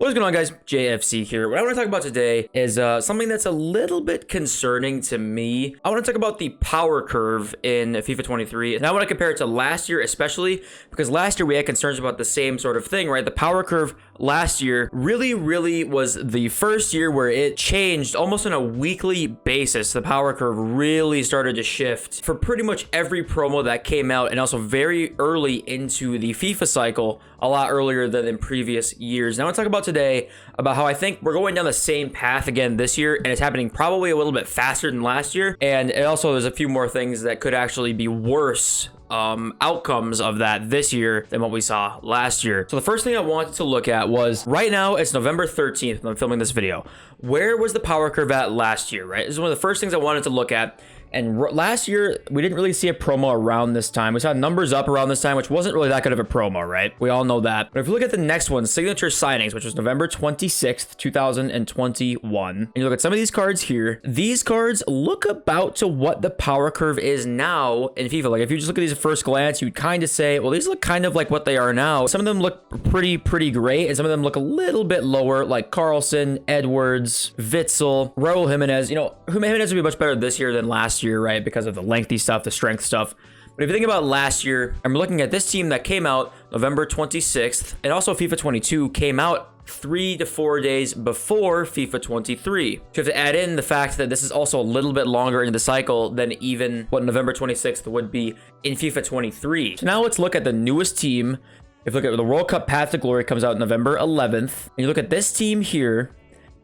What's going on, guys? JFC here. What I want to talk about today is something that's a little bit concerning to me. I want to talk about the power curve in FIFA 23, and I want to compare it to last year, especially because last year we had concerns about the same sort of thing, right? The power curve last year really was the first year where it changed almost on a weekly basis. The power curve really started to shift for pretty much every promo that came out, and also very early into the FIFA cycle, a lot earlier than in previous years. Now I want to talk about today about how I think we're going down the same path again this year, and it's happening probably a little bit faster than last year. And it also, there's a few more things that could actually be worse outcomes of that this year than what we saw last year. So the first thing I wanted to look at was, right now it's November 13th when I'm filming this video. Where was the power curve at last year, right? This is one of the first things I wanted to look at. And last year, we didn't really see a promo around this time. We saw numbers up around this time, which wasn't really that good of a promo, right? We all know that. But if you look at the next one, signature signings, which was November 26th, 2021, and you look at some of these cards here, these cards look about to what the power curve is now in FIFA. Like, if you just look at these at first glance, you'd kind of say, well, these look kind of like what they are now. Some of them look pretty great, and some of them look a little bit lower, like Carlson, Edwards, Witzel, Raul Jimenez. You know, Jimenez would be much better this year than last year, right? Because of the lengthy stuff, the strength stuff. But if you think about last year, I'm looking at this team that came out November 26th, and also FIFA 22 came out 3 to 4 days before FIFA 23. So you have to add in the fact that this is also a little bit longer into the cycle than even what November 26th would be in FIFA 23. So now let's look at the newest team. If you look at the World Cup Path to Glory, comes out November 11th, and you look at this team here,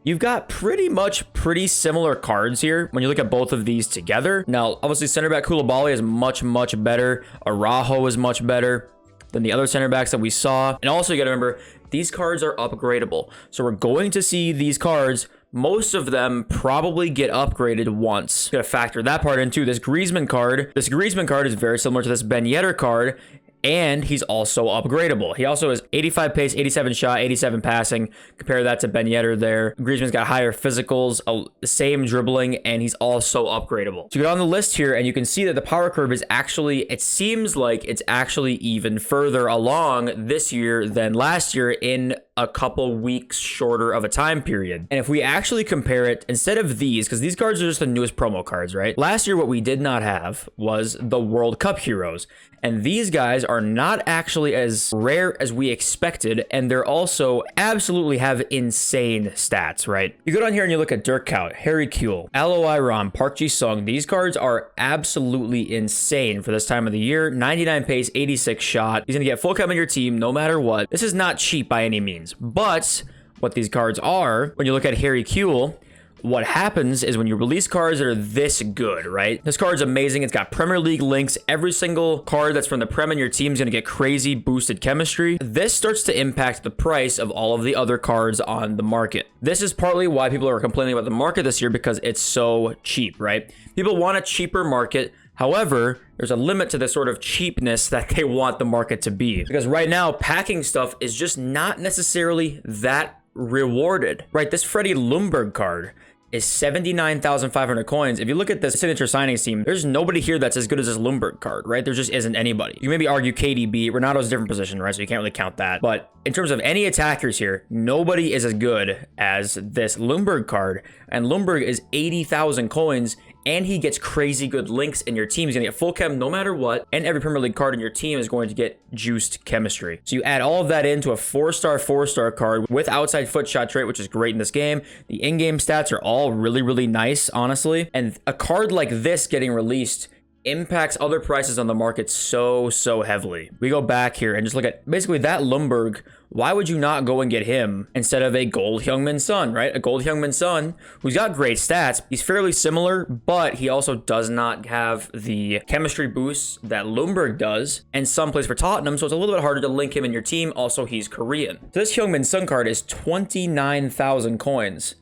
you've got pretty similar cards here when you look at both of these together. Now, obviously, center back Koulibaly is much better. Araujo is much better than the other center backs that we saw. And also, you got to remember, these cards are upgradable. So we're going to see these cards, most of them probably get upgraded once. Got to factor that part into this Griezmann card. This Griezmann card is very similar to this Ben Yedder card, and he's also upgradable. He also has 85 pace, 87 shot, 87 passing. Compare that to Ben Yedder there. Griezmann's got higher physicals, same dribbling, and he's also upgradable. So you go on the list here, and you can see that the power curve is actually, it seems like it's actually even further along this year than last year in a couple weeks shorter of a time period. And if we actually compare it, instead of these, because these cards are just the newest promo cards, right? Last year, what we did not have was the World Cup heroes. And these guys are not actually as rare as we expected, and they're also absolutely have insane stats, right? You go down here and you look at Dirk Kuyt, Harry Kewell, Alo Iram, Park Ji-sung. These cards are absolutely insane for this time of the year. 99 pace, 86 shot. He's gonna get full chem in your team no matter what. This is not cheap by any means, but what these cards are, when you look at Harry Kewell, what happens is when you release cards that are this good, right? This card's amazing. It's got Premier League links. Every single card that's from the Prem in your team is going to get crazy boosted chemistry. This starts to impact the price of all of the other cards on the market. This is partly why people are complaining about the market this year, because it's so cheap, right? People want a cheaper market. However, there's a limit to the sort of cheapness that they want the market to be. Because right now, packing stuff is just not necessarily that rewarded, right? This Freddie Ljungberg card is 79,500 coins. If you look at this signature signings team, there's nobody here that's as good as this Ljungberg card, right? There just isn't anybody. You maybe argue KDB. Ronaldo's a different position, right? So you can't really count that. But in terms of any attackers here, nobody is as good as this Ljungberg card. And Ljungberg is 80,000 coins, and he gets crazy good links in your team. He's gonna get full chem no matter what, and every Premier League card in your team is going to get juiced chemistry. So you add all of that into a 4-star card with outside foot shot trait, which is great in this game. The in-game stats are all really nice, honestly. And a card like this getting released impacts other prices on the market so heavily. We go back here and just look at basically that Ljungberg. Why would you not go and get him instead of a Gold Heung-min Son, right? A Gold Heung-min Son who's got great stats. He's fairly similar, but he also does not have the chemistry boost that Ljungberg does. And Son plays for Tottenham, so it's a little bit harder to link him in your team. Also, he's Korean. So this Heung-min Son card is 29,000 coins.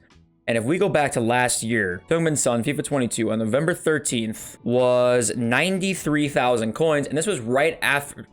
And if we go back to last year, Heung-min Son, FIFA 22, on November 13th was 93,000 coins. And this was right after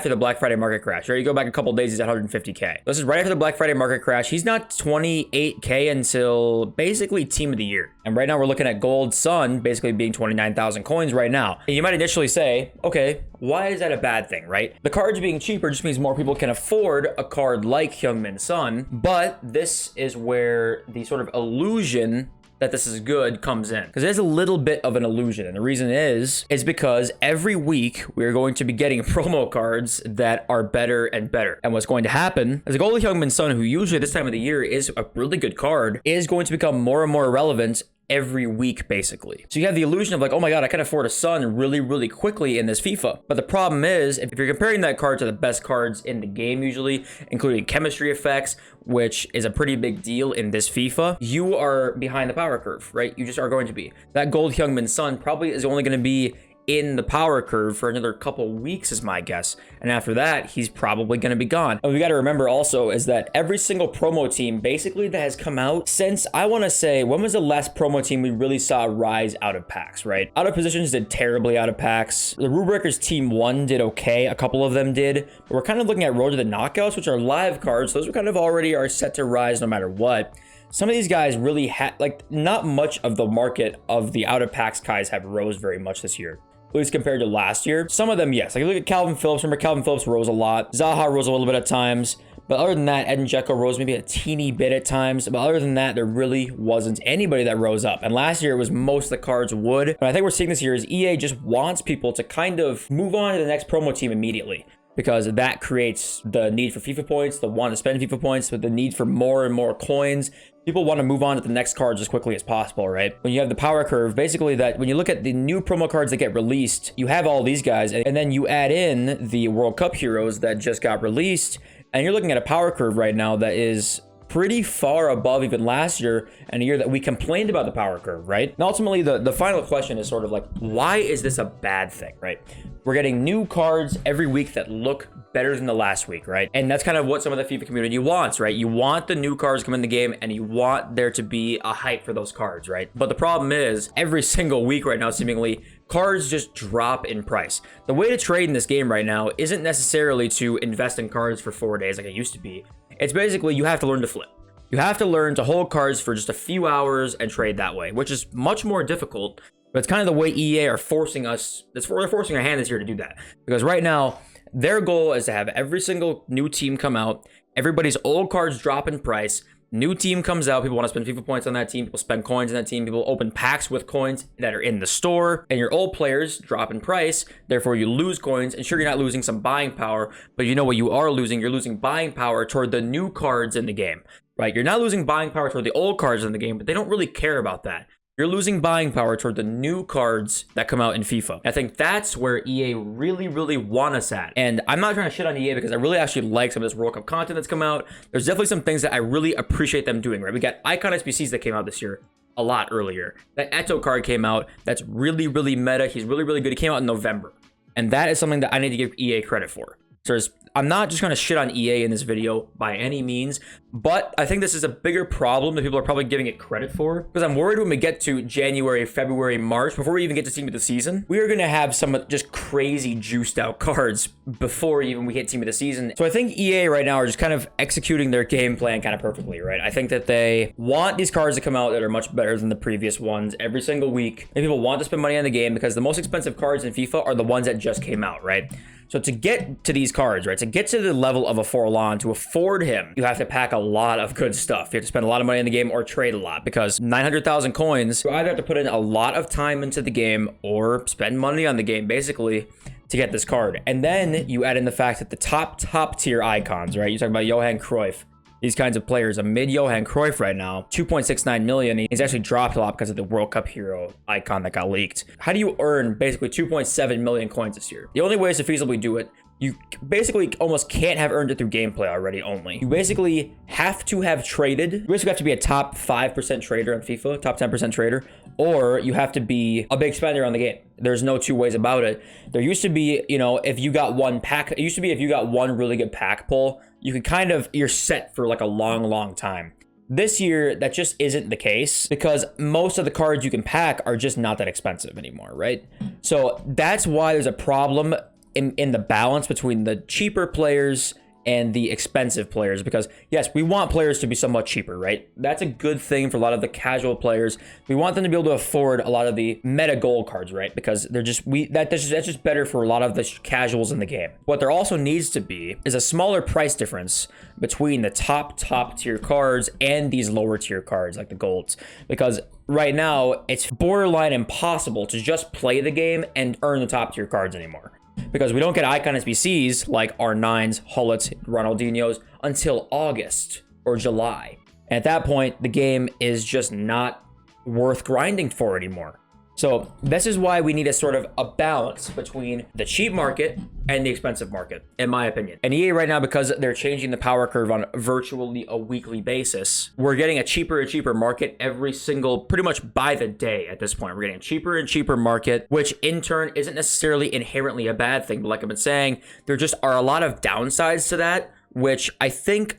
the Black Friday market crash. Right? You go back a couple days, he's at 150K. This is right after the Black Friday market crash. He's not 28K until basically Team of the Year. And right now we're looking at Gold Son basically being 29,000 coins right now. And you might initially say, okay, Why is that a bad thing, right? The cards being cheaper just means more people can afford a card like Heung-min Son, but this is where the sort of illusion that this is good comes in, because there's a little bit of an illusion, and the reason is because every week we're going to be getting promo cards that are better and better, and what's going to happen is the goalie Heung-min Son, who usually this time of the year is a really good card, is going to become more and more irrelevant every week, basically. So you have the illusion of like, oh my god, I can afford a Sun really, really quickly in this FIFA. But the problem is, if you're comparing that card to the best cards in the game usually, including chemistry effects, which is a pretty big deal in this FIFA, you are behind the power curve, right? You just are going to be. That gold Heung-min Son probably is only going to be in the power curve for another couple weeks is my guess, and after that he's probably going to be gone. And we got to remember also is that every single promo team basically that has come out since, I want to say, when was the last promo team we really saw rise out of packs, right? Out of positions did terribly out of packs. The Rule Breakers team 1 did okay, a couple of them did, but we're kind of looking at Road to the Knockouts, which are live cards. Those are kind of already are set to rise no matter what. Some of these guys really had, like, not much of the market of the out of packs guys have rose very much this year, at least compared to last year. Some of them, yes. Like, look at Calvin Phillips. Remember, Calvin Phillips rose a lot. Zaha rose a little bit at times. But other than that, Edin Dzeko rose maybe a teeny bit at times. But other than that, there really wasn't anybody that rose up. And last year, it was most of the cards would. But I think we're seeing this year is EA just wants people to kind of move on to the next promo team immediately, because that creates the need for FIFA points, the want to spend FIFA points, but the need for more and more coins. People want to move on to the next cards as quickly as possible, right? When you have the power curve, basically that when you look at the new promo cards that get released, you have all these guys, and then you add in the World Cup heroes that just got released, and you're looking at a power curve right now that is pretty far above even last year and a year that we complained about the power curve, right? And ultimately, the final question is sort of like, why is this a bad thing, right? We're getting new cards every week that look better than the last week, right? And that's kind of what some of the FIFA community wants, right? You want the new cards to come in the game and you want there to be a hype for those cards, right? But the problem is every single week right now, seemingly, cards just drop in price. The way to trade in this game right now isn't necessarily to invest in cards for 4 days like it used to be. It's basically you have to learn to flip. You have to learn to hold cards for just a few hours and trade that way, which is much more difficult. But it's kind of the way EA are forcing us. They're forcing our hand this year to do that. Because right now, their goal is to have every single new team come out. Everybody's old cards drop in price. New team comes out. People want to spend FIFA points on that team. People spend coins on that team. People open packs with coins that are in the store. And your old players drop in price. Therefore, you lose coins. And sure, you're not losing some buying power. But you know what you are losing? You're losing buying power toward the new cards in the game. Right? You're not losing buying power toward the old cards in the game. But they don't really care about that. You're losing buying power toward the new cards that come out in FIFA. I think that's where EA really, really want us at. And I'm not trying to shit on EA because I really actually like some of this World Cup content that's come out. There's definitely some things that I really appreciate them doing, right? We got Icon SBCs that came out this year a lot earlier. That Eto card came out. That's really, really meta. He's really, really good. He came out in November. And that is something that I need to give EA credit for. So I'm not just going to shit on EA in this video by any means, but I think this is a bigger problem that people are probably giving it credit for, because I'm worried when we get to January, February, March, before we even get to Team of the Season, we are going to have some just crazy juiced out cards before even we hit Team of the Season. So I think EA right now are just kind of executing their game plan kind of perfectly, right? I think that they want these cards to come out that are much better than the previous ones every single week. And people want to spend money on the game because the most expensive cards in FIFA are the ones that just came out, right? So to get to these cards, right, to get to the level of a Forlan, to afford him, you have to pack a lot of good stuff. You have to spend a lot of money in the game or trade a lot, because 900,000 coins, you either have to put in a lot of time into the game or spend money on the game, basically, to get this card. And then you add in the fact that the top tier icons, right, you talk about Johan Cruyff, these kinds of players, a mid Johan Cruyff right now, 2.69 million. He's actually dropped a lot because of the World Cup hero icon that got leaked. How do you earn basically 2.7 million coins this year? The only way is to feasibly do it. You basically almost can't have earned it through gameplay already only. You basically have to have traded. You basically have to be a top 5% trader in FIFA, top 10% trader, or you have to be a big spender on the game. There's no two ways about it. There used to be, you know, if you got one pack, it used to be if you got one really good pack pull, you could kind of, you're set for like a long time. This year, that just isn't the case, because most of the cards you can pack are just not that expensive anymore, right? So that's why there's a problem in the balance between the cheaper players and the expensive players, because yes, we want players to be somewhat cheaper, right? That's a good thing for a lot of the casual players. We want them to be able to afford a lot of the meta gold cards, right? Because they're just that's just better for a lot of the casuals in the game. What there also needs to be is a smaller price difference between the top tier cards and these lower tier cards like the golds, because right now it's borderline impossible to just play the game and earn the top tier cards anymore, because we don't get icon SBCs like R9s, Hullets, Ronaldinhos until August or July. And at that point, the game is just not worth grinding for anymore. So this is why we need a sort of a balance between the cheap market and the expensive market, in my opinion. And EA right now, because they're changing the power curve on virtually a weekly basis, we're getting a cheaper and cheaper market every single, pretty much by the day at this point. We're getting a cheaper and cheaper market, which in turn isn't necessarily inherently a bad thing. But like I've been saying, there just are a lot of downsides to that, which I think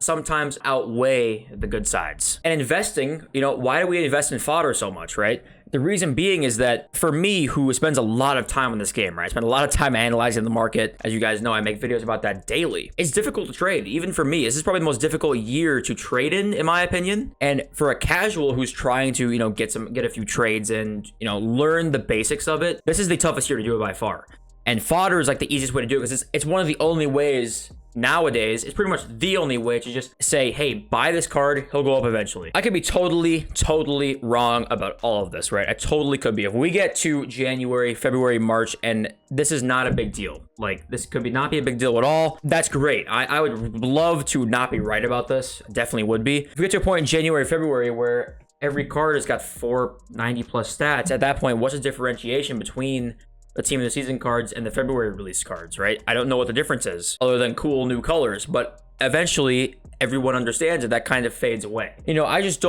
sometimes outweigh the good sides. And investing, why do we invest in fodder so much, right? The reason being is that for me, who spends a lot of time on this game, right? I spend a lot of time analyzing the market. As you guys know, I make videos about that daily. It's difficult to trade, even for me. This is probably the most difficult year to trade in my opinion. And for a casual who's trying to, get a few trades and, learn the basics of it, this is the toughest year to do it by far. And fodder is like the easiest way to do it, because it's one of the only ways nowadays. It's pretty much the only way to just say, hey, buy this card, he'll go up eventually. I could be totally wrong about all of this, right? I totally could be. If we get to January, February, March, and this is not a big deal, like this could not be a big deal at all, that's great. I would love to not be right about this. Definitely would be. If we get to a point in January, February where every card has got 490 plus stats, at that point, what's the differentiation between the team of the season cards and the February release cards, right? I don't know what the difference is other than cool new colors, but eventually everyone understands it. That kind of fades away. I just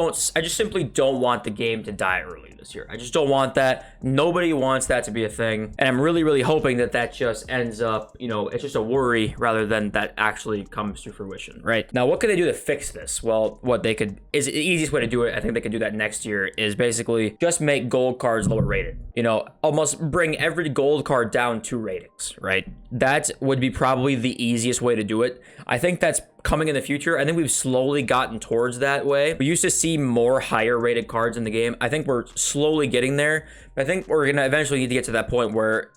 simply don't want the game to die early this year. I just don't want that. Nobody wants that to be a thing. And I'm really hoping that just ends up, it's just a worry rather than that actually comes to fruition, right? Now, what can they do to fix this? Well, the easiest way to do it, I think they can do that next year, is basically just make gold cards lower rated. Almost bring every gold card down 2 ratings, right? That would be probably the easiest way to do it. I think that's coming in the future. I think we've slowly gotten towards that way. We used to see more higher rated cards in the game. I think we're slowly getting there, but I think we're gonna eventually need to get to that point where,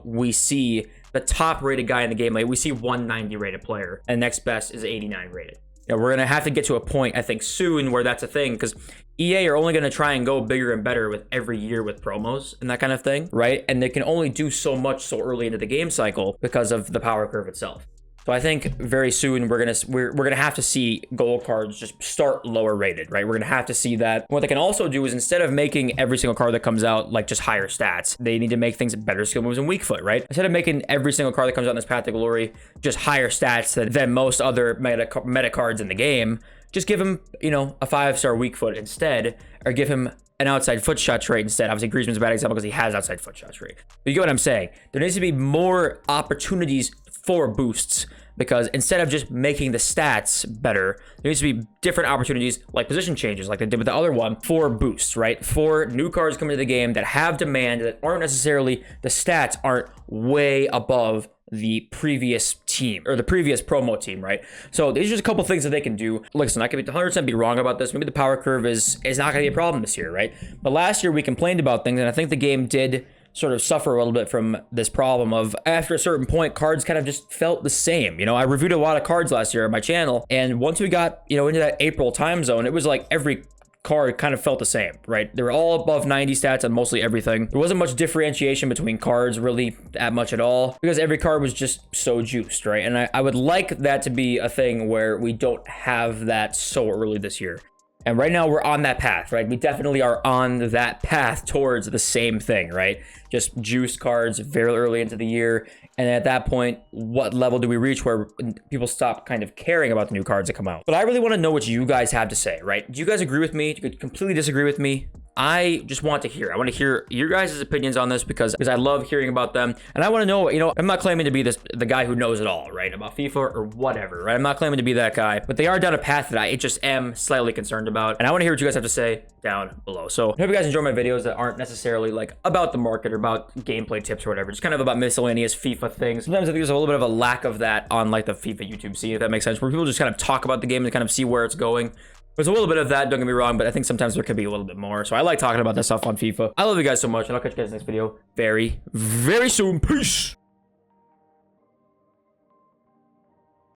we see the top rated guy in the game. Like we see 190 rated player and next best is 89 rated. We're gonna have to get to a point, I think, soon where that's a thing, because EA are only gonna try and go bigger and better with every year with promos and that kind of thing, right? And they can only do so much so early into the game cycle because of the power curve itself. So I think very soon we're gonna have to see gold cards just start lower rated, right? We're gonna have to see that. What they can also do is, instead of making every single card that comes out like just higher stats, they need to make things better skill moves and weak foot, right? Instead of making every single card that comes out in this Path to Glory just higher stats than most other meta cards in the game, just give him, a 5-star weak foot instead, or give him an outside foot shot trait instead. Obviously, Griezmann's a bad example because he has outside foot shot trait. But you get what I'm saying? There needs to be more opportunities for boosts, because instead of just making the stats better, there needs to be different opportunities like position changes like they did with the other one for boosts, right? For new cards coming to the game that have demand, that aren't necessarily, the stats aren't way above the previous team or the previous promo team, right? So there's just a couple things that they can do. Listen, I could be 100% be wrong about this. Maybe the power curve is not going to be a problem this year, right? But last year we complained about things, and I think the game did sort of suffer a little bit from this problem of, after a certain point, cards kind of just felt the same. I reviewed a lot of cards last year on my channel, and once we got, into that April time zone, it was like every card kind of felt the same, right? They were all above 90 stats on mostly everything. There wasn't much differentiation between cards really that much at all, because every card was just so juiced, right? And I would like that to be a thing where we don't have that so early this year. And right now we're on that path, right? We definitely are on that path towards the same thing, right? Just juice cards very early into the year. And at that point, what level do we reach where people stop kind of caring about the new cards that come out? But I really want to know what you guys have to say, right? Do you guys agree with me? Do you completely disagree with me? I just want to hear. I want to hear your guys' opinions on this because I love hearing about them. And I want to know, you know, I'm not claiming to be the guy who knows it all, right? About FIFA or whatever, right? I'm not claiming to be that guy, but they are down a path that I just am slightly concerned about. And I want to hear what you guys have to say down below. So I hope you guys enjoy my videos that aren't necessarily like about the market or about gameplay tips or whatever. Just kind of about miscellaneous FIFA things. Sometimes I think there's a little bit of a lack of that on like the FIFA YouTube scene, if that makes sense, where people just kind of talk about the game and kind of see where it's going. There's a little bit of that, don't get me wrong, but I think sometimes there could be a little bit more. So I like talking about that stuff on FIFA. I love you guys so much, and I'll catch you guys in the next video very, very soon. Peace!